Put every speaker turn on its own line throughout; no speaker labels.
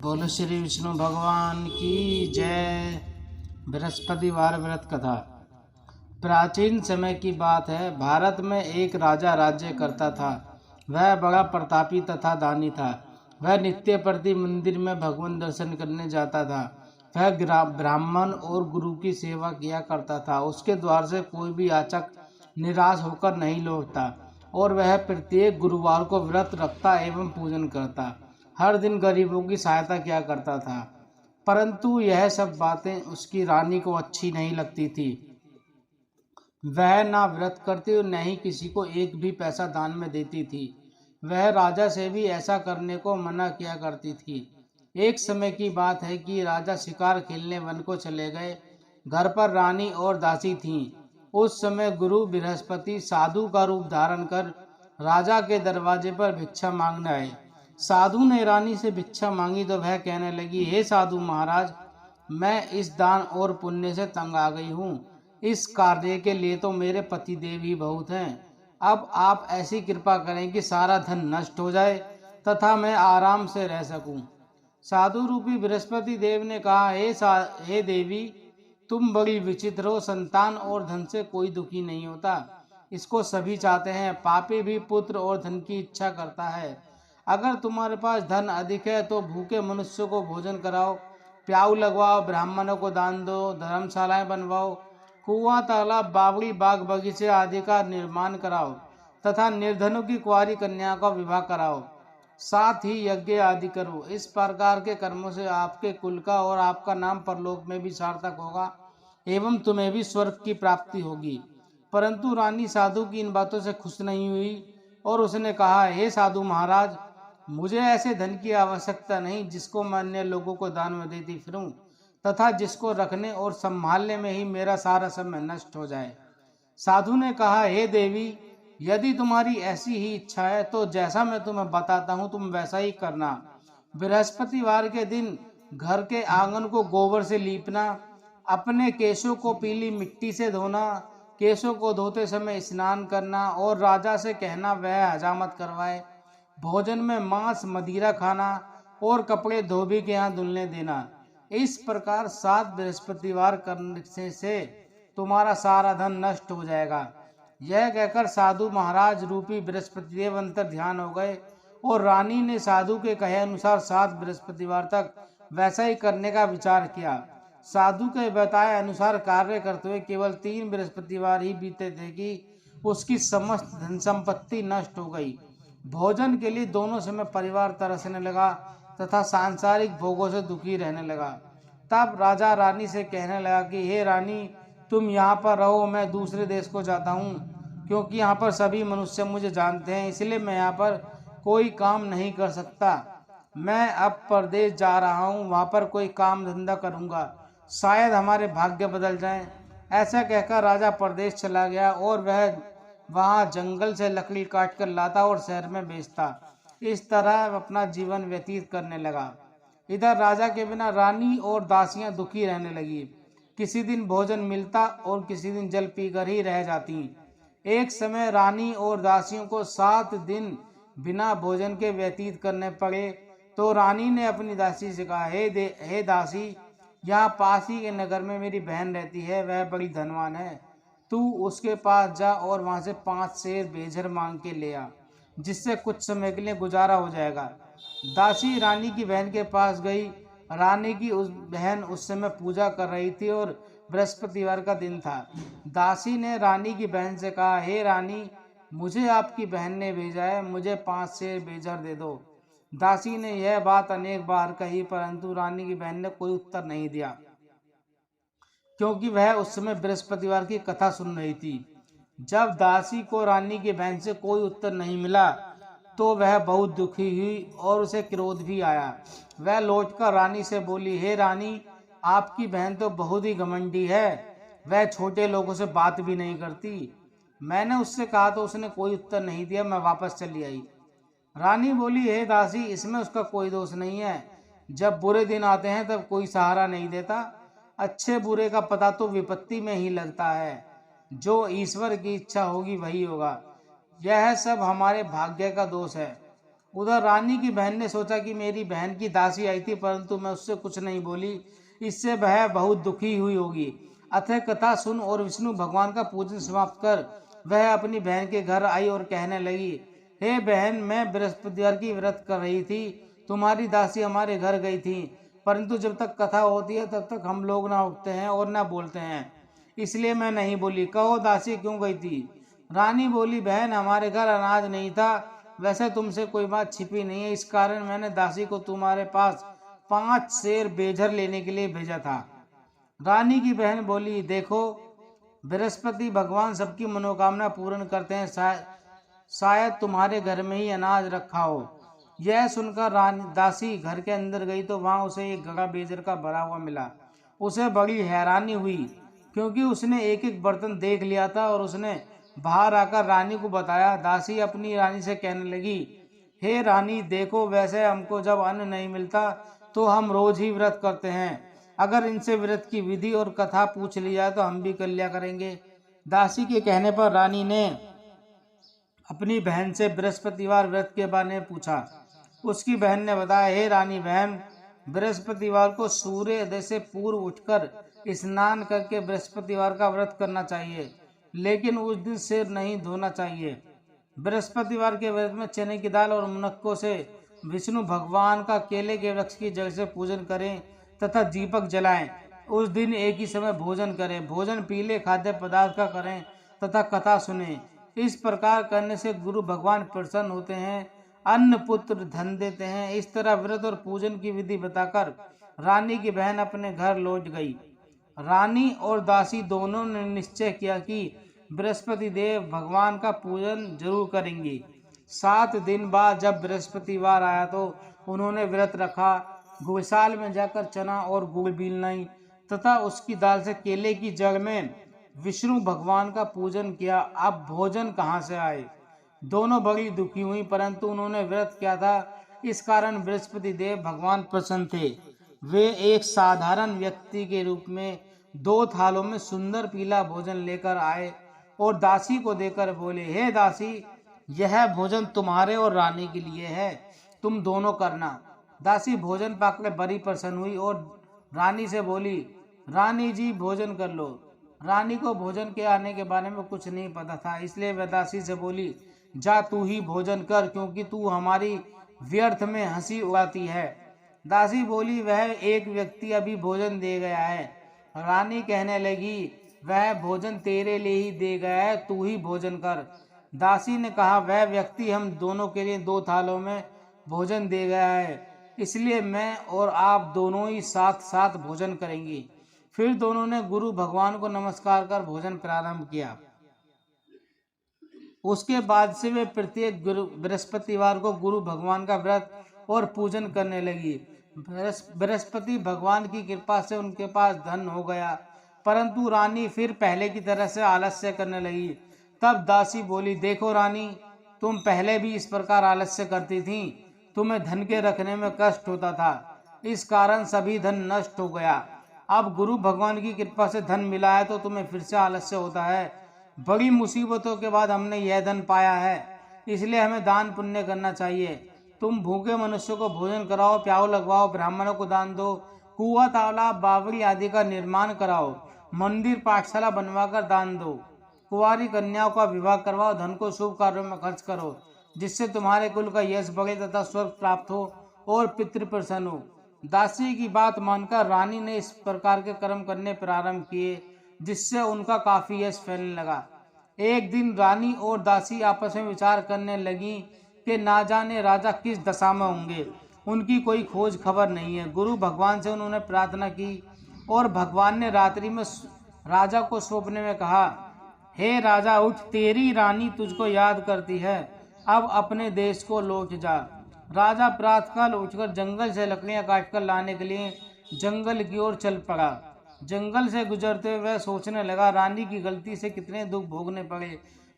बोलो श्री विष्णु भगवान की जय। बृहस्पतिवार व्रत कथा। प्राचीन समय की बात है। भारत में एक राजा राज्य करता था। वह बड़ा प्रतापी तथा दानी था। वह नित्य प्रति मंदिर में भगवान दर्शन करने जाता था। वह ब्राह्मण और गुरु की सेवा किया करता था। उसके द्वार से कोई भी याचक निराश होकर नहीं लौटता और वह प्रत्येक गुरुवार को व्रत रखता एवं पूजन करता। हर दिन गरीबों की सहायता किया करता था। परंतु यह सब बातें उसकी रानी को अच्छी नहीं लगती थी। वह ना व्रत करती और न ही किसी को एक भी पैसा दान में देती थी। वह राजा से भी ऐसा करने को मना किया करती थी। एक समय की बात है कि राजा शिकार खेलने वन को चले गए। घर पर रानी और दासी थीं। उस समय गुरु बृहस्पति साधु का रूप धारण कर राजा के दरवाजे पर भिक्षा मांगने आए। साधु ने रानी से भिक्षा मांगी तो वह कहने लगी, हे साधु महाराज, मैं इस दान और पुण्य से तंग आ गई हूँ। इस कार्य के लिए तो मेरे पति देव ही बहुत हैं। अब आप ऐसी कृपा करें कि सारा धन नष्ट हो जाए तथा मैं आराम से रह सकूं। साधु रूपी बृहस्पति देव ने कहा, हे देवी, तुम बड़ी विचित्र हो। संतान और धन से कोई दुखी नहीं होता, इसको सभी चाहते हैं। पापी भी पुत्र और धन की इच्छा करता है। अगर तुम्हारे पास धन अधिक है तो भूखे मनुष्यों को भोजन कराओ, प्याऊ लगवाओ, ब्राह्मणों को दान दो, धर्मशालाएं बनवाओ, कुआं, तालाब, बावड़ी, बाग बगीचे आदि का निर्माण कराओ तथा निर्धनों की कुंवारी कन्या का विवाह कराओ। साथ ही यज्ञ आदि करो। इस प्रकार के कर्मों से आपके कुल का और आपका नाम परलोक में भी सार्थक होगा एवं तुम्हें भी स्वर्ग की प्राप्ति होगी। परंतु रानी साधु की इन बातों से खुश नहीं हुई और उसने कहा, हे साधु महाराज, मुझे ऐसे धन की आवश्यकता नहीं जिसको मैं अन्य लोगों को दान में देती फिरूं तथा जिसको रखने और संभालने में ही मेरा सारा समय नष्ट हो जाए। साधु ने कहा, हे देवी, यदि तुम्हारी ऐसी ही इच्छा है तो जैसा मैं तुम्हें बताता हूँ तुम वैसा ही करना। बृहस्पतिवार के दिन घर के आंगन को गोबर से लीपना, अपने केशों को पीली मिट्टी से धोना, केशों को धोते समय स्नान करना और राजा से कहना वह हजामत करवाए, भोजन में मांस मदिरा खाना और कपड़े धोबी के यहाँ धुलने देना। इस प्रकार 7 बृहस्पतिवार करने से तुम्हारा सारा धन नष्ट हो जाएगा। यह कहकर साधु महाराज रूपी बृहस्पति देव अंतर ध्यान हो गए और रानी ने साधु के कहे अनुसार 7 बृहस्पतिवार तक वैसा ही करने का विचार किया। साधु के बताए अनुसार कार्य करते हुए केवल 3 बृहस्पतिवार ही बीते थे कि उसकी समस्त धन संपत्ति नष्ट हो गई। भोजन के लिए दोनों समय परिवार तरसने लगा तथा सांसारिक भोगों से दुखी रहने लगा। तब राजा रानी से कहने लगा कि हे रानी, तुम यहाँ पर रहो, मैं दूसरे देश को जाता हूँ, क्योंकि यहाँ पर सभी मनुष्य मुझे जानते हैं, इसलिए मैं यहाँ पर कोई काम नहीं कर सकता। मैं अब परदेश जा रहा हूँ, वहाँ पर कोई काम धंधा करूँगा, शायद हमारे भाग्य बदल जाएं। ऐसा कहकर राजा परदेश चला गया और वह वहां जंगल से लकड़ी काट कर लाता और शहर में बेचता। इस तरह अपना जीवन व्यतीत करने लगा। इधर राजा के बिना रानी और दासियां दुखी रहने लगी। किसी दिन भोजन मिलता और किसी दिन जल पीकर ही रह जाती। एक समय रानी और दासियों को 7 दिन बिना भोजन के व्यतीत करने पड़े तो रानी ने अपनी दासी से कहा, हे दासी, यहाँ पास ही के नगर में मेरी बहन रहती है, वह बड़ी धनवान है। तू उसके पास जा और वहां से 5 सेर बेझर मांग के ले आ, जिससे कुछ समय के लिए गुजारा हो जाएगा। दासी रानी की बहन के पास गई। रानी की उस बहन उस समय पूजा कर रही थी और बृहस्पतिवार का दिन था। दासी ने रानी की बहन से कहा, हे रानी, मुझे आपकी बहन ने भेजा है, मुझे 5 सेर बेझर दे दो। दासी ने यह बात अनेक बार कही, परंतु रानी की बहन ने कोई उत्तर नहीं दिया, क्योंकि वह उस समय बृहस्पतिवार की कथा सुन रही थी। जब दासी को रानी की बहन से कोई उत्तर नहीं मिला तो वह बहुत दुखी हुई और उसे क्रोध भी आया। वह लौटकर रानी से बोली, हे रानी, आपकी बहन तो बहुत ही घमंडी है, वह छोटे लोगों से बात भी नहीं करती। मैंने उससे कहा तो उसने कोई उत्तर नहीं दिया, मैं वापस चली आई। रानी बोली, हे दासी, इसमें उसका कोई दोष नहीं है। जब बुरे दिन आते हैं तब कोई सहारा नहीं देता। अच्छे बुरे का पता तो विपत्ति में ही लगता है। जो ईश्वर की इच्छा होगी वही होगा। यह सब हमारे भाग्य का दोष है। उधर रानी की बहन ने सोचा कि मेरी बहन की दासी आई थी, परंतु मैं उससे कुछ नहीं बोली, इससे वह बहुत दुखी हुई होगी। अतः कथा सुन और विष्णु भगवान का पूजन समाप्त कर वह अपनी बहन के घर आई और कहने लगी, हे बहन, मैं बृहस्पतिवार की व्रत कर रही थी, तुम्हारी दासी हमारे घर गई थी, परंतु जब तक कथा होती है तब तक हम लोग ना उठते हैं और ना बोलते हैं, इसलिए मैं नहीं बोली। कहो दासी क्यों गई थी? रानी बोली, बहन, हमारे घर अनाज नहीं था, वैसे तुमसे कोई बात छिपी नहीं है, इस कारण मैंने दासी को तुम्हारे पास 5 शेर बेझर लेने के लिए भेजा था। रानी की बहन बोली, देखो, बृहस्पति भगवान सबकी मनोकामना पूर्ण करते हैं, शायद तुम्हारे घर में ही अनाज रखा हो। यह सुनकर दासी घर के अंदर गई तो वहां उसे एक गड़ा बेजर का भरा हुआ मिला। उसे बड़ी हैरानी हुई, क्योंकि उसने एक एक बर्तन देख लिया था और उसने बाहर आकर रानी को बताया। दासी अपनी रानी से कहने लगी, हे रानी, देखो, वैसे हमको जब अन्न नहीं मिलता तो हम रोज ही व्रत करते हैं, अगर इनसे व्रत की विधि और कथा पूछ ली जाए तो हम भी कर लिया करेंगे। दासी के कहने पर रानी ने अपनी बहन से बृहस्पतिवार व्रत के बारे में पूछा। उसकी बहन ने बताया, हे रानी बहन, बृहस्पतिवार को सूर्योदय से पूर्व उठकर स्नान करके बृहस्पतिवार का व्रत करना चाहिए, लेकिन उस दिन सिर नहीं धोना चाहिए। बृहस्पतिवार के व्रत में चने की दाल और मुनक्कों से विष्णु भगवान का केले के वृक्ष की जड़ से पूजन करें तथा दीपक जलाएं। उस दिन एक ही समय भोजन करें। भोजन पीले खाद्य पदार्थ का करें तथा कथा सुने। इस प्रकार करने से गुरु भगवान प्रसन्न होते हैं, अन्न पुत्र धन देते हैं। इस तरह व्रत और पूजन की विधि बताकर रानी की बहन अपने घर लौट गई। रानी और दासी दोनों ने निश्चय किया कि बृहस्पति देव भगवान का पूजन जरूर करेंगी। 7 दिन बाद जब बृहस्पतिवार आया तो उन्होंने व्रत रखा, गौशाल में जाकर चना और गुड़ बीनलाई तथा उसकी दाल से केले की जड़ में विष्णु भगवान का पूजन किया। अब भोजन कहाँ से आए? दोनों बड़ी दुखी हुई, परंतु उन्होंने व्रत किया था, इस कारण बृहस्पति देव भगवान प्रसन्न थे। वे एक साधारण व्यक्ति के रूप में 2 थालों में सुंदर पीला भोजन लेकर आए और दासी को देकर बोले, हे दासी, यह भोजन तुम्हारे और रानी के लिए है, तुम दोनों करना। दासी भोजन पाकर बड़ी प्रसन्न हुई और रानी से बोली, रानी जी, भोजन कर लो। रानी को भोजन के आने के बारे में कुछ नहीं पता था, इसलिए वह दासी से बोली, जा तू ही भोजन कर, क्योंकि तू हमारी व्यर्थ में हंसी उड़ाती है। दासी बोली, वह एक व्यक्ति अभी भोजन दे गया है। रानी कहने लगी, वह भोजन तेरे लिए ही दे गया है, तू ही भोजन कर। दासी ने कहा, वह व्यक्ति हम दोनों के लिए 2 थालों में भोजन दे गया है, इसलिए मैं और आप दोनों ही साथ साथ भोजन करेंगे। फिर दोनों ने गुरु भगवान को नमस्कार कर भोजन प्रारंभ किया। उसके बाद से वे प्रत्येक बृहस्पतिवार को गुरु भगवान का व्रत और पूजन करने लगी। बृहस्पति भगवान की कृपा से उनके पास धन हो गया, परंतु रानी फिर पहले की तरह से आलस्य करने लगी। तब दासी बोली, देखो रानी, तुम पहले भी इस प्रकार आलस्य करती थी, तुम्हें धन के रखने में कष्ट होता था, इस कारण सभी धन नष्ट हो गया। अब गुरु भगवान की कृपा से धन मिला है तो तुम्हें फिर से आलस्य होता है। बड़ी मुसीबतों के बाद हमने यह धन पाया है, इसलिए हमें दान पुण्य करना चाहिए। तुम भूखे मनुष्यों को भोजन कराओ, प्याऊ लगवाओ, ब्राह्मणों को दान दो, कुआं तालाब बावड़ी आदि का निर्माण कराओ, मंदिर पाठशाला बनवाकर दान दो, कुंवारी कन्याओं का विवाह करवाओ, धन को शुभ कार्यों में खर्च करो, जिससे तुम्हारे कुल का यश बढ़े तथा स्वर्ग प्राप्त हो और पितृ प्रसन्न हो। दासी की बात मानकर रानी ने इस प्रकार के कर्म करने प्रारंभ किए, जिससे उनका काफी यश फैलने लगा। एक दिन रानी और दासी आपस में विचार करने लगी कि ना जाने राजा किस दशा में होंगे, उनकी कोई खोज खबर नहीं है। गुरु भगवान से उन्होंने प्रार्थना की और भगवान ने रात्रि में राजा को सौंपने में कहा, हे राजा, उठ, तेरी रानी तुझको याद करती है, अब अपने देश को लौट जा। राजा प्रातःकाल उठकर जंगल से लकड़ियां काटकर लाने के लिए जंगल की ओर चल पड़ा। जंगल से गुजरते हुए वह सोचने लगा, रानी की गलती से कितने दुख भोगने पड़े।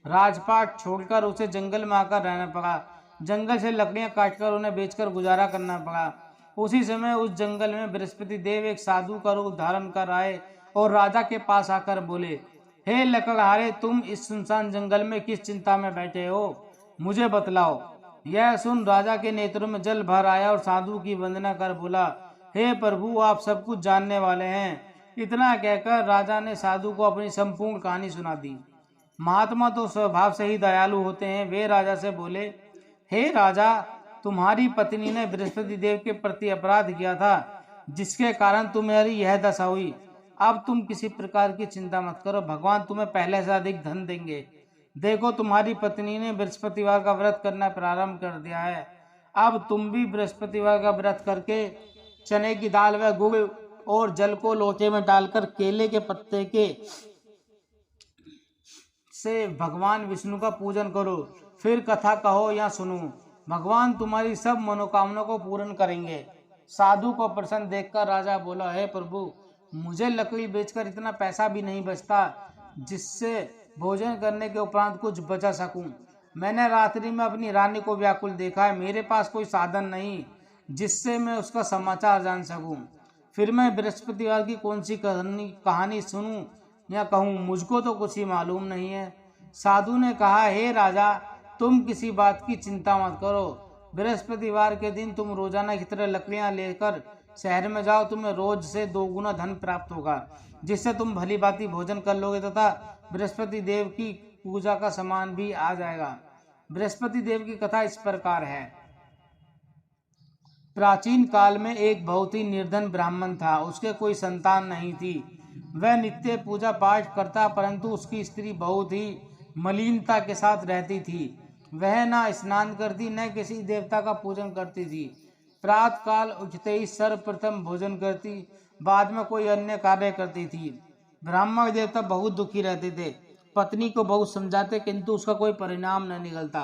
राजपाट छोड़कर उसे जंगल में आकर रहना पड़ा। जंगल से लकड़ियां काटकर उन्हें बेचकर गुजारा करना पड़ा। उसी समय उस जंगल में बृहस्पति देव एक साधु का रूप धारण कर आए और राजा के पास आकर बोले, हे लकड़हारे, तुम इस सुनसान जंगल में किस चिंता में बैठे हो, मुझे बतलाओ। यह सुन राजा के नेत्रों में जल भर आया और साधु की वंदना कर बोला, हे प्रभु, आप सब कुछ जानने वाले हैं। इतना कहकर राजा ने साधु को अपनी संपूर्ण कहानी सुना दी। महात्मा तो स्वभाव से ही दयालु होते हैं। वे राजा से बोले, हे राजा, तुम्हारी पत्नी ने बृहस्पति देव के प्रति अपराध किया था, जिसके कारण तुम्हारी यह दशा हुई। अब तुम किसी प्रकार की चिंता मत करो, भगवान तुम्हें पहले से अधिक धन देंगे। देखो, तुम्हारी पत्नी ने बृहस्पतिवार का व्रत करना प्रारंभ कर दिया है। अब तुम भी बृहस्पतिवार का व्रत करके चने की दाल व गुड़ और जल को लोटे में डालकर केले के पत्ते के से भगवान विष्णु का पूजन करो। फिर कथा कहो या सुनो, भगवान तुम्हारी सब मनोकामना को पूर्ण करेंगे। साधु को प्रसन्न देखकर राजा बोला, हे प्रभु, मुझे लकड़ी बेचकर इतना पैसा भी नहीं बचता जिससे भोजन करने के उपरांत कुछ बचा सकूं। मैंने रात्रि में अपनी रानी को व्याकुल देखा है। मेरे पास कोई साधन नहीं जिससे मैं उसका समाचार जान सकूं। फिर मैं बृहस्पतिवार की कौन सी कहानी सुनूं या कहूं, मुझको तो कुछ ही मालूम नहीं है। साधु ने कहा, हे राजा, तुम किसी बात की चिंता मत करो। बृहस्पतिवार के दिन तुम रोजाना की तरह लकड़ियां लेकर शहर में जाओ। तुम्हें रोज से 2 गुना धन प्राप्त होगा, जिससे तुम भली भांति भोजन कर लोगे तथा बृहस्पति देव की पूजा का सामान भी आ जाएगा। बृहस्पति देव की कथा इस प्रकार है। प्राचीन काल में एक बहुत ही निर्धन ब्राह्मण था। उसके कोई संतान नहीं थी। वह नित्य पूजा पाठ करता, परंतु उसकी स्त्री बहुत ही मलिनता के साथ रहती थी। वह न स्नान करती, न किसी देवता का पूजन करती थी। प्रातः काल उठते ही सर्वप्रथम भोजन करती, बाद में कोई अन्य कार्य करती थी। ब्राह्मण देवता बहुत दुखी रहते थे। पत्नी को बहुत समझाते, किंतु उसका कोई परिणाम न निकलता।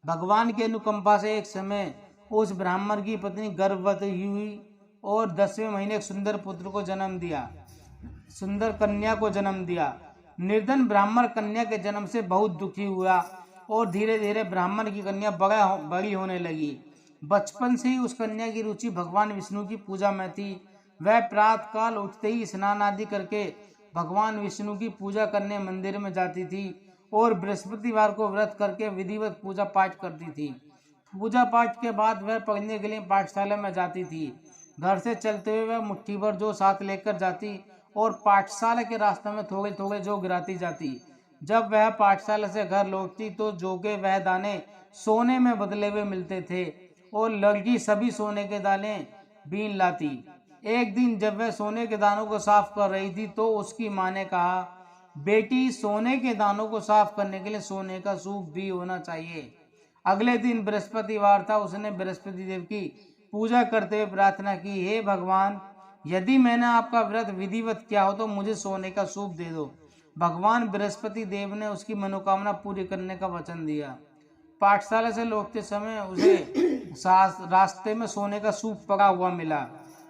भगवान की अनुकंपा से एक समय उस ब्राह्मण की पत्नी गर्भवती हुई और 10वें महीने एक सुंदर पुत्र को जन्म दिया, सुंदर कन्या को जन्म दिया। निर्धन ब्राह्मण कन्या के जन्म से बहुत दुखी हुआ और धीरे धीरे ब्राह्मण की कन्या बड़ी होने लगी। बचपन से ही उस कन्या की रुचि भगवान विष्णु की पूजा में थी। वह प्रातः काल उठते ही स्नान आदि करके भगवान विष्णु की पूजा करने मंदिर में जाती थी और बृहस्पतिवार को व्रत करके विधिवत पूजा पाठ करती थी। पूजा पाठ के बाद वह पढ़ने के लिए पाठशाला में जाती थी। घर से चलते हुए वह मुट्ठी भर जौ साथ लेकर जाती और पाठशाला के रास्ते में थोड़े थोड़े जौ गिराती जाती। जब वह पाठशाला से घर लौटती तो जौ के वह दाने सोने में बदले हुए मिलते थे और लड़की सभी सोने के दाने बीन लाती। एक दिन जब वह सोने के दानों को साफ कर रही थी तो उसकी माँ ने कहा, बेटी, सोने के दानों को साफ करने के लिए सोने का सूप भी होना चाहिए। अगले दिन बृहस्पतिवार था। उसने बृहस्पति देव की पूजा करते हुए प्रार्थना की, हे भगवान, यदि मैंने आपका व्रत विधिवत किया हो तो मुझे सोने का सूप दे दो। भगवान बृहस्पति देव ने उसकी मनोकामना पूरी करने का वचन दिया। पाठशाला से लौटते समय उसे रास्ते में सोने का सूप पका हुआ मिला।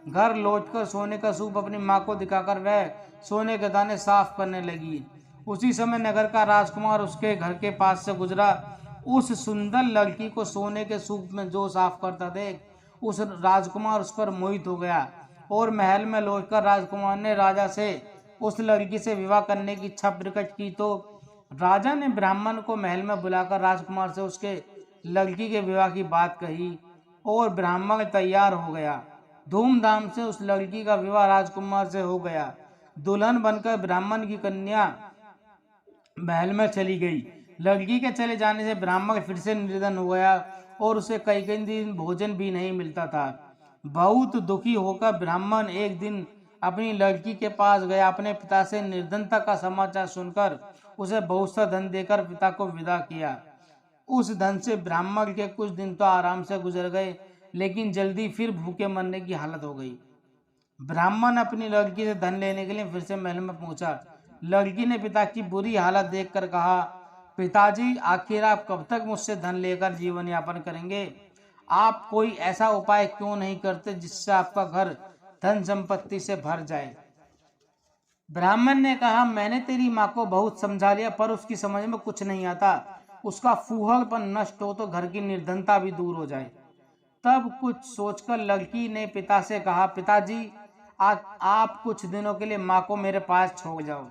घर लौटकर सोने का सूप अपनी माँ को दिखाकर वह सोने के दाने साफ करने लगी। उसी समय नगर का राजकुमार उसके घर के पास से गुजरा। उस सुंदर लड़की को सोने के सूप में जो साफ करता देख उस राजकुमार उस पर मोहित हो गया और महल में लौटकर राजकुमार ने राजा से उस लड़की से विवाह करने की इच्छा प्रकट की। तो राजा ने ब्राह्मण को महल में बुलाकर राजकुमार से उसके लड़की के विवाह की बात कही और ब्राह्मण तैयार हो गया। धूमधाम से उस लड़की का विवाह राजकुमार से हो गया। दुल्हन बनकर ब्राह्मण की कन्या महल में चली गई। लड़की के चले जाने से ब्राह्मण फिर से निर्धन हो गया और उसे कई कई दिन भोजन भी नहीं मिलता था। बहुत दुखी होकर ब्राह्मण एक दिन अपनी लड़की के पास गया। अपने पिता से निर्धनता का समाचार सुनकर उसे बहुत सा धन देकर पिता को विदा किया। उस धन से ब्राह्मण के कुछ दिन तो आराम से गुजर गए, लेकिन जल्दी फिर भूखे मरने की हालत हो गई। ब्राह्मण अपनी लड़की से धन लेने के लिए फिर से महल में पहुंचा। लड़की ने पिता की बुरी हालत देखकर कहा, पिताजी, आखिर आप कब तक मुझसे धन लेकर जीवन यापन करेंगे? आप कोई ऐसा उपाय क्यों नहीं करते जिससे आपका घर धन संपत्ति से भर जाए? ब्राह्मण ने कहा, मैंने तेरी माँ को बहुत समझा लिया, पर उसकी समझ में कुछ नहीं आता। उसका फूहड़पन नष्ट हो तो घर की निर्धनता भी दूर हो जाए। तब कुछ सोचकर लड़की ने पिता से कहा, पिताजी, आप कुछ दिनों के लिए माँ को मेरे पास छोड़ जाओ।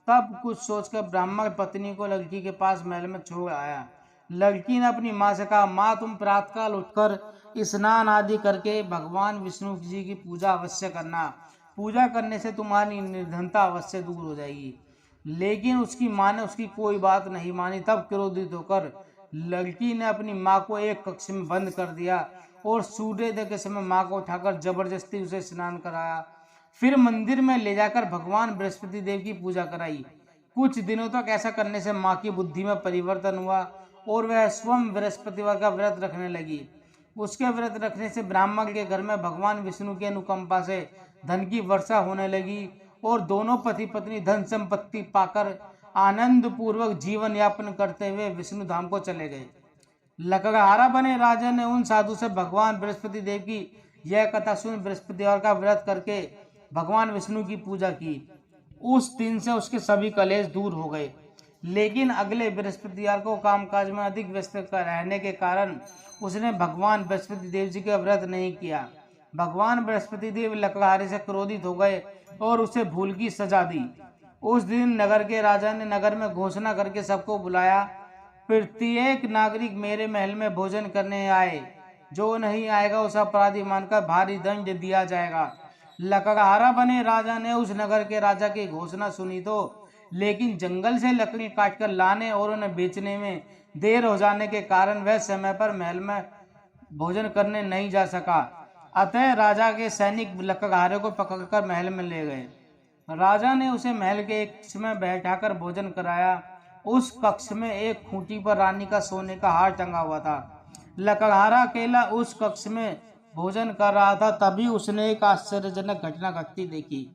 तब कुछ सोचकर ब्राह्मण पत्नी को लड़की के पास महल में छोड़ आया। लड़की ने अपनी माँ से कहा, माँ तुम प्रातःकाल उठकर स्नान आदि करके भगवान विष्णु जी की पूजा अवश्य करना। पूजा करने से तुम्हारी निर्धनता अवश्य दूर हो जाएगी। लेकिन उसकी माँ ने उसकी कोई बात नहीं मानी। तब क्रोधित होकर लड़की ने अपनी माँ को एक कक्ष में बंद कर दिया और सूर्योदय के समय माँ को उठाकर जबरदस्ती उसे स्नान कराया। फिर मंदिर में ले जाकर भगवान बृहस्पति देव की पूजा कराई। कुछ दिनों तक ऐसा करने से माँ की बुद्धि में परिवर्तन हुआ और वह स्वयं बृहस्पतिवार का व्रत रखने लगी। उसके व्रत रखने से ब्राह्मण के घर में भगवान विष्णु की अनुकंपा से धन की वर्षा होने लगी और दोनों पति पत्नी धन संपत्ति पाकर आनंद पूर्वक जीवन यापन करते हुए विष्णु धाम को चले गए। लकड़हारा बने राजा ने उन साधु से भगवान बृहस्पति देव की यह कथा सुन बृहस्पतिवार का व्रत करके भगवान विष्णु की पूजा की। उस दिन से उसके सभी कलेश दूर हो गए। लेकिन अगले बृहस्पतिवार को कामकाज में अधिक व्यस्त रहने के कारण उसने भगवान बृहस्पति देव जी का व्रत नहीं किया। भगवान बृहस्पति देव लकड़हारे से क्रोधित हो गए और उसे भूल की सजा दी। उस दिन नगर के राजा ने नगर में घोषणा करके सबको बुलाया, प्रत्येक नागरिक मेरे महल में भोजन करने आए, जो नहीं आएगा उसे अपराधी मानकर भारी दंड दिया जाएगा। लकड़हारा बने राजा ने उस नगर के राजा की घोषणा सुनी तो लेकिन जंगल से लकड़ी काटकर लाने और उन्हें बेचने में देर हो जाने के कारण वह समय पर महल में भोजन करने नहीं जा सका। अतः राजा के सैनिक लकड़हारे को पकड़कर महल में ले गए। राजा ने उसे महल के एक कक्ष में बैठाकर भोजन कराया। उस कक्ष में एक खूंटी पर रानी का सोने का हार टंगा हुआ था। लकड़हारा अकेला उस कक्ष में भोजन कर रहा था, तभी उसने एक आश्चर्यजनक घटना घटती देखी।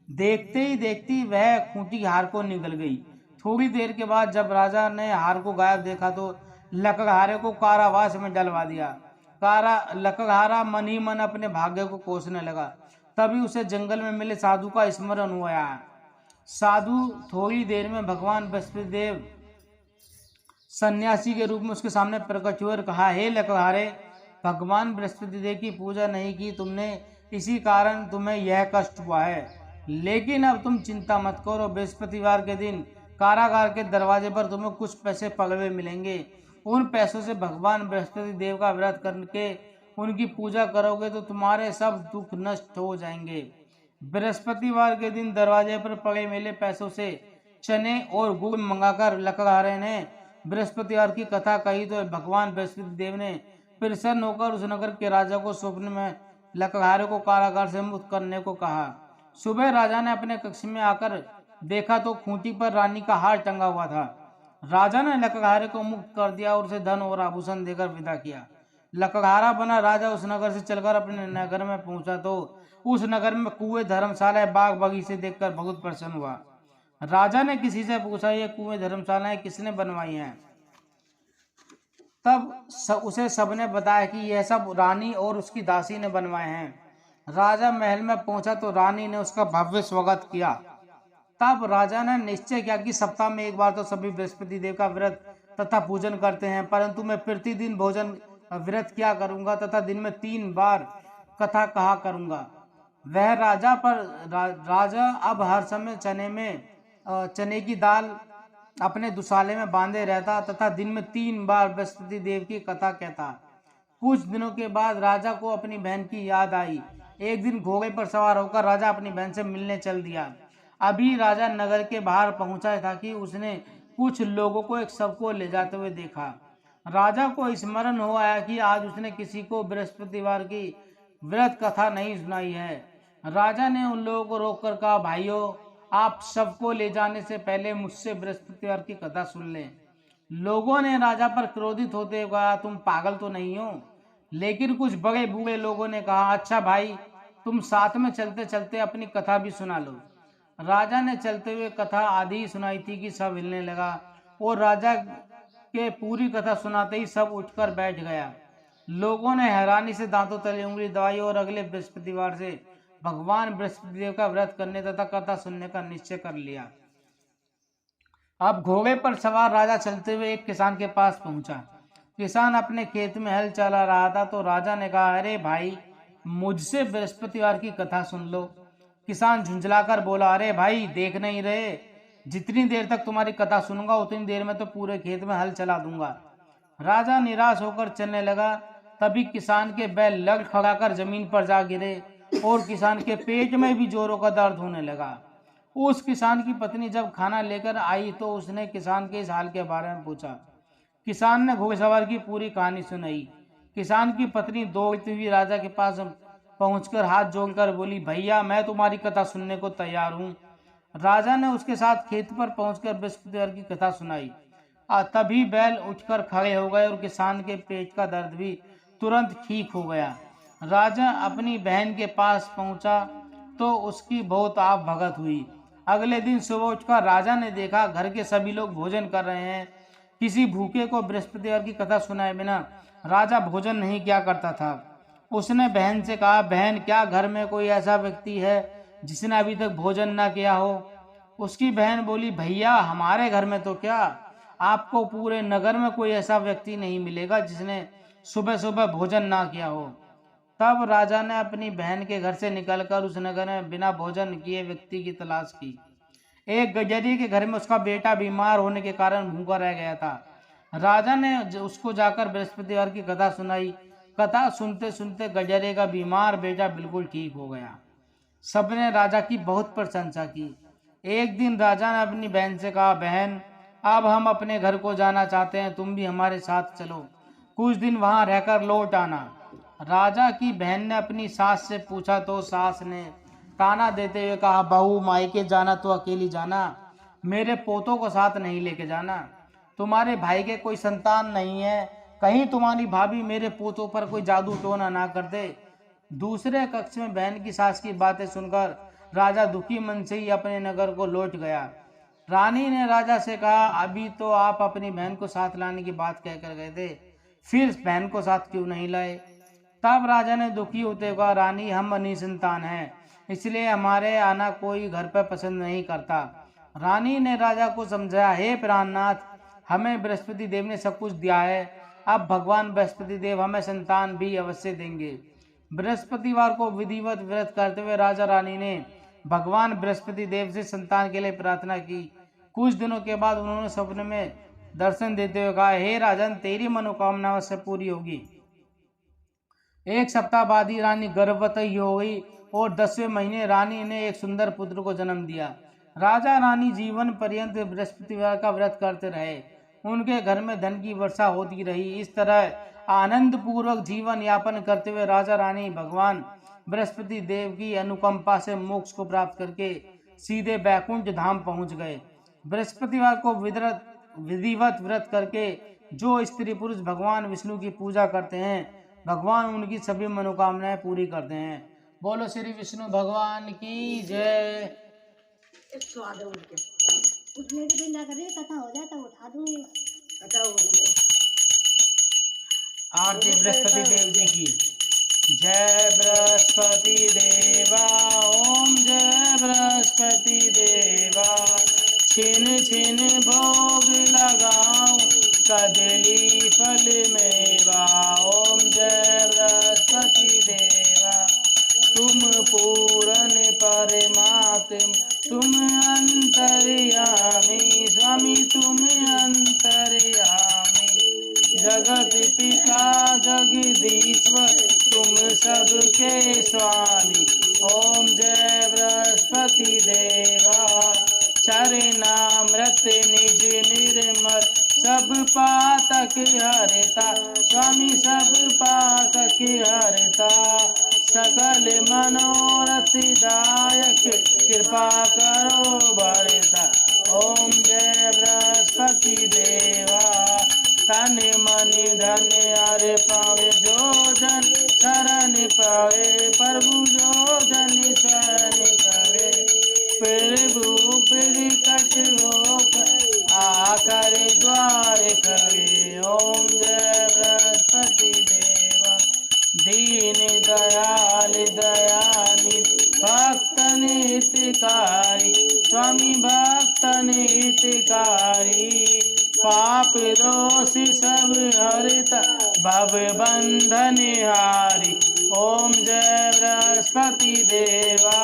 देखते ही देखती वह खूंटी हार को निगल गई। थोड़ी देर के बाद जब राजा ने हार को गायब देखा तो लकड़हारे को कारावास में डलवा दिया। लकड़हारा मन ही मन अपने भाग्य को कोसने लगा। तभी उसे जंगल में मिले साधु का स्मरण हुआ। साधु थोड़ी देर में भगवान बृहस्पति देव सन्यासी के रूप में उसके सामने प्रकट हुए और कहा, हे लकड़हारे, भगवान बृहस्पति देव की पूजा नहीं की तुमने, इसी कारण तुम्हें यह कष्ट हुआ है। लेकिन अब तुम चिंता मत करो, बृहस्पतिवार के दिन कारागार के दरवाजे पर तुम्हें कुछ पैसे पगड़े मिलेंगे। उन पैसों से भगवान बृहस्पति देव का व्रत करके उनकी पूजा करोगे तो तुम्हारे सब दुख नष्ट हो जाएंगे। बृहस्पतिवार के दिन दरवाजे पर पड़े मिले पैसों से चने और गुड़ मंगाकर लकड़हारे ने बृहस्पतिवार की कथा कही तो भगवान बृहस्पति देव ने प्रसन्न होकर उस नगर के राजा को स्वप्न में लकड़हारे को कारागार से मुक्त करने को कहा। सुबह राजा ने अपने कक्ष में आकर देखा तो खूंटी पर रानी का हार टंगा हुआ था। राजा ने लकड़हारे को मुक्त कर दिया और उसे धन और आभूषण देकर विदा किया। लकड़हारा बना राजा उस नगर से चलकर अपने नगर में पहुंचा तो उस नगर में कुएं, धर्मशाला, बाग बगीचे देखकर बहुत प्रसन्न हुआ। राजा ने किसी से पूछा, ये कुएं धर्मशालाएं किसने बनवाई हैं? तब उसे सबने बताया कि यह सब रानी और उसकी दासी ने बनवाए हैं। राजा महल में पहुंचा तो रानी ने उसका भव्य स्वागत किया। तब राजा ने निश्चय किया कि सप्ताह में एक बार तो सभी बृहस्पति देव का व्रत तथा पूजन करते हैं, परंतु मैं प्रतिदिन भोजन व्रत किया करूंगा तथा दिन में 3 बार कथा कहा करूंगा। वह राजा अब हर समय चने की दाल अपने दुसाले में बांधे रहता तथा दिन में 3 बार बृहस्पति देव की कथा कहता। कुछ दिनों के बाद राजा को अपनी बहन की याद आई। एक दिन घोड़े पर सवार होकर राजा अपनी बहन से मिलने चल दिया। अभी राजा नगर के बाहर पहुंचा था कि उसने कुछ लोगों को एक शव को ले जाते हुए देखा। राजा को स्मरण हो आया कि आज उसने किसी को बृहस्पतिवार की व्रत कथा नहीं सुनाई है। राजा ने उन लोगों को रोककर कहा, भाइयों, आप सबको ले जाने से पहले मुझसे बृहस्पतिवार की कथा सुन लें। लोगों ने राजा पर क्रोधित होते हुए कहा, तुम पागल तो नहीं हो? लेकिन कुछ बड़े बूढ़े लोगों ने कहा, अच्छा भाई, तुम साथ में चलते चलते अपनी कथा भी सुना लो। राजा ने चलते हुए कथा आधी सुनाई थी कि सब हिलने लगा और राजा के पूरी कथा सुनाते ही सब उठकर बैठ गया। लोगों ने हैरानी से दांतों तले उंगली दबाई और अगले बृहस्पतिवार से भगवान बृहस्पति देव का व्रत करने तथा कथा सुनने का निश्चय कर लिया। अब घोड़े पर सवार राजा चलते हुए एक किसान के पास पहुंचा। किसान अपने खेत में हल चला रहा था तो राजा ने कहा, अरे भाई, मुझसे बृहस्पतिवार की कथा सुन लो। किसान झुंझलाकर बोला, अरे भाई, देख नहीं रहे, जितनी देर तक तुम्हारी कथा सुनूंगा उतनी देर में तो पूरे खेत में हल चला दूंगा। राजा निराश होकर चलने लगा। तभी किसान के बैल लड़खड़ाकर जमीन पर जा गिरे और किसान के पेट में भी जोरों का दर्द होने लगा। उस किसान की पत्नी जब खाना लेकर आई तो उसने किसान के इस हाल के बारे में पूछा। किसान ने घुड़सवार की पूरी कहानी सुनाई। किसान की पत्नी दौड़ती हुई राजा के पास पहुंचकर हाथ जोड़कर बोली, भैया मैं तुम्हारी कथा सुनने को तैयार हूँ। राजा ने उसके साथ खेत पर पहुंचकर बृहस्पतिवार की कथा सुनाई। तभी बैल उठकर खड़े हो गए और किसान के पेट का दर्द भी तुरंत ठीक हो गया। राजा अपनी बहन के पास पहुंचा तो उसकी बहुत आप भगत हुई। अगले दिन सुबह उठकर राजा ने देखा घर के सभी लोग भोजन कर रहे हैं। किसी भूखे को बृहस्पतिवार की कथा सुनाए बिना राजा भोजन नहीं किया करता था। उसने बहन से कहा, बहन क्या घर में कोई ऐसा व्यक्ति है जिसने अभी तक भोजन ना किया हो? उसकी बहन बोली, भैया हमारे घर में तो क्या, आपको पूरे नगर में कोई ऐसा व्यक्ति नहीं मिलेगा जिसने सुबह सुबह भोजन ना किया हो। तब राजा ने अपनी बहन के घर से निकलकर उस नगर में बिना भोजन किए व्यक्ति की तलाश की। एक गजरी के घर में उसका बेटा बीमार होने के कारण भूखा रह गया था। राजा ने उसको जाकर बृहस्पतिवार की कथा सुनाई। कथा सुनते सुनते गजरे का बीमार बेटा बिल्कुल ठीक हो गया। सबने राजा की बहुत प्रशंसा की। एक दिन राजा ने अपनी बहन से कहा, बहन अब हम अपने घर को जाना चाहते हैं, तुम भी हमारे साथ चलो, कुछ दिन वहां रहकर लौट आना। राजा की बहन ने अपनी सास से पूछा तो सास ने ताना देते हुए कहा, बहू मायके जाना तो अकेली जाना, मेरे पोतों को साथ नहीं लेके जाना। तुम्हारे भाई के कोई संतान नहीं है, कहीं तुम्हारी भाभी मेरे पोतों पर कोई जादू टोना ना कर दे। दूसरे कक्ष में बहन की सास की बातें सुनकर राजा दुखी मन से ही अपने नगर को लौट गया। रानी ने राजा से कहा, अभी तो आप अपनी बहन को साथ लाने की बात कहकर गए थे, फिर बहन को साथ क्यों नहीं लाए? तब राजा ने दुखी होते कहा, रानी हम निसंतान हैं, इसलिए हमारे आना कोई घर पर पसंद नहीं करता। रानी ने राजा को समझाया, हे प्राणनाथ, हमें बृहस्पति देव ने सब कुछ दिया है, अब भगवान बृहस्पति देव हमें संतान भी अवश्य देंगे। बृहस्पतिवार को विधिवत व्रत करते हुए राजा रानी ने भगवान बृहस्पति देव से संतान के लिए प्रार्थना की। कुछ दिनों के बाद उन्होंने सपने में दर्शन देते हुए कहा, हे राजन, तेरी मनोकामना अवश्य पूरी होगी। एक सप्ताह बाद ही रानी गर्भवती हो गई और 10वें महीने रानी ने एक सुंदर पुत्र को जन्म दिया। राजा रानी जीवन पर्यंत बृहस्पतिवार का व्रत करते रहे। उनके घर में धन की वर्षा होती रही। इस तरह आनंद पूर्वक जीवन यापन करते हुए राजा रानी भगवान बृहस्पति देव की अनुकंपा से मोक्ष को प्राप्त करके सीधे बैकुंठ धाम पहुंच गए। बृहस्पतिवार को विधिवत व्रत करके जो स्त्री पुरुष भगवान विष्णु की पूजा करते हैं, भगवान उनकी सभी मनोकामनाएं पूरी करते हैं। बोलो श्री विष्णु भगवान की जय।
उठने के दिन जाकर कथा हो जाता उठा दूंगी। कथा हो गई।
आरती बृहस्पति देव जी की जय। बृहस्पति देवा ओम जय बृहस्पति देवा, छिन छिन भोग लगाऊं कदली फल मेवा। ओम जय बृहस्पति देवा, तुम पूर्ण परमात्म तुम अंतर्यामी, स्वामी तुम अंतर्यामी, जगत पिता जगदीश्वर तुम सबके स्वामी। ओम जय बृहस्पति देवा, चरणामृत निज निर्मल सब पातक हरता, स्वामी सब पातक हरता, सकल मनोरथ दायक कृपा करो बरता। ओम जय बृहस्पति देवा, तन मन धन अरे पावे जो जन शरण पावे, प्रभु जो जन शरण पावे, प्रभु कट होकर आकर द्वार करे। ओम जय बृहस्पति देवा, दीन दयाल दयानि भक्तन हितकारी, स्वामी भक्तन हितकारी, पाप दोष सब हरता भव बंधन हारी। ओम जय बृहस्पति देवा,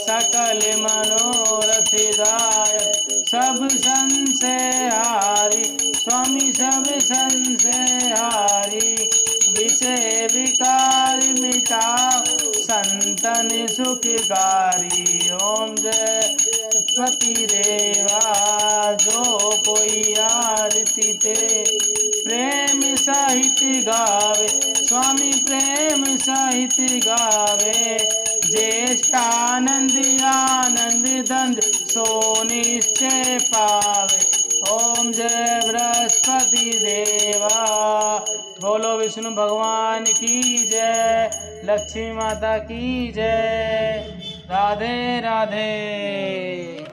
सकल मनोरथ दायक सब संशय हारी स्वामी सब संशय हारी विषय विकार मिटाओ संतन सुखकारी ओम जय पति देवा जो कोई आरती ते प्रेम सहित गावे स्वामी प्रेम सहित गावे ज्येष्ठानंद आनंद दंड सो निश्चय पावे ओम जय बृहस्पति देवा बोलो विष्णु भगवान की जय लक्ष्मी माता की जय राधे राधे।